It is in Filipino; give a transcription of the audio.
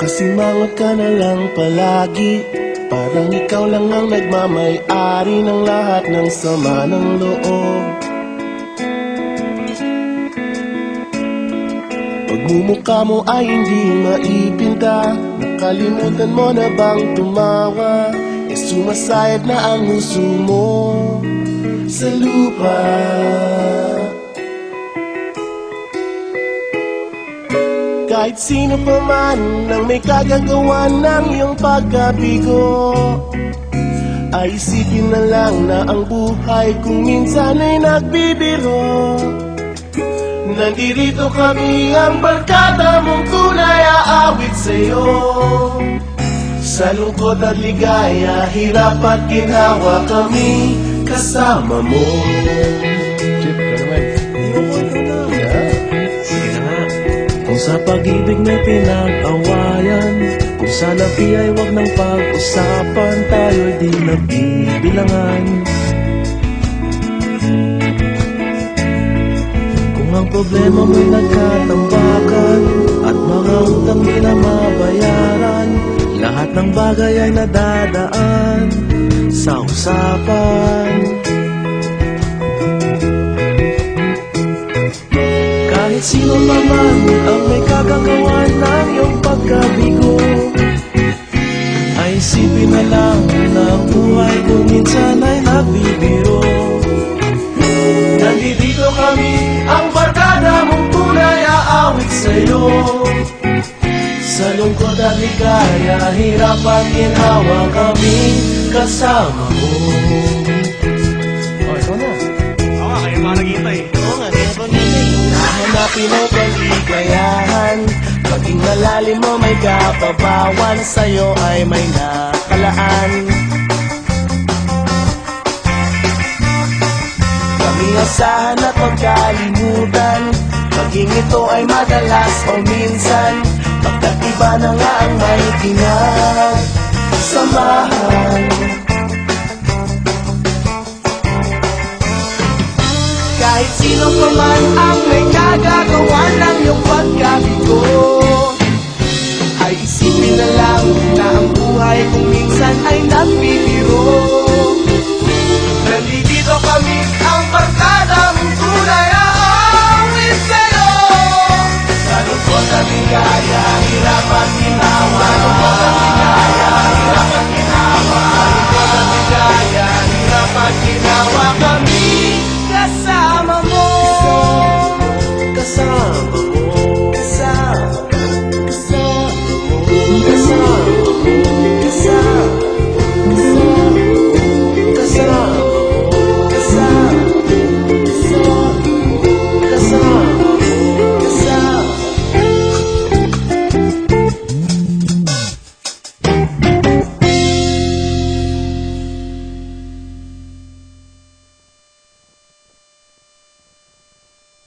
Masimangot ka na lang palagi, parang ikaw lang ang nagmamay-ari ng lahat ng sama ng loob. Pagmumukha mo ay hindi maipinta, nakalimutan mo na bang tumawa? E sumasayad na ang huso mo sa lupa. Kahit sino pa man ang may kagagawa ng iyong pagkabigo, ay isipin na lang na ang buhay kung minsan ay nagbibiro. Nandirito kami, ang barkada mong tunay aawit sa'yo. Sa lungkot at ligaya, hirap at ginhawa, kami kasama mo. Kung sa pag-ibig may pinag-awayan, kung sa labi ay wag ng pag-usapan, tayo'y di nagbibilangan. Kung ang problema mo'y nagkatambakan at mga utang di na mabayaran, lahat ng bagay ay nadadaan sa usapan. Kahit sino naman ang may kagagawa ng iyong pagkabigo, ay isipin na lang na ang buhay kung minsan ay nagbibiro. Nandito kami, ang barkada mong tunay aawit sa'yo. Sa lungkot at ligaya, hirap at ginhawa, kami kasama mo. Ikaw na. Oo nga, kayo mga naghihintay. Oo nga, kaya pa hanapin ang kaligayahan, maging malalim mo may kapabawan, sa'yo ay may nakalaan. Kami asahan at magkalimutan, maging ito ay madalas o minsan, pagkat iba na nga ang may pinagsamahan. Kahit sino pa man ang may kagagawa ng iyong pagkabigo, ay isipin na lang na ang buhay kung minsan ay nagbibiro.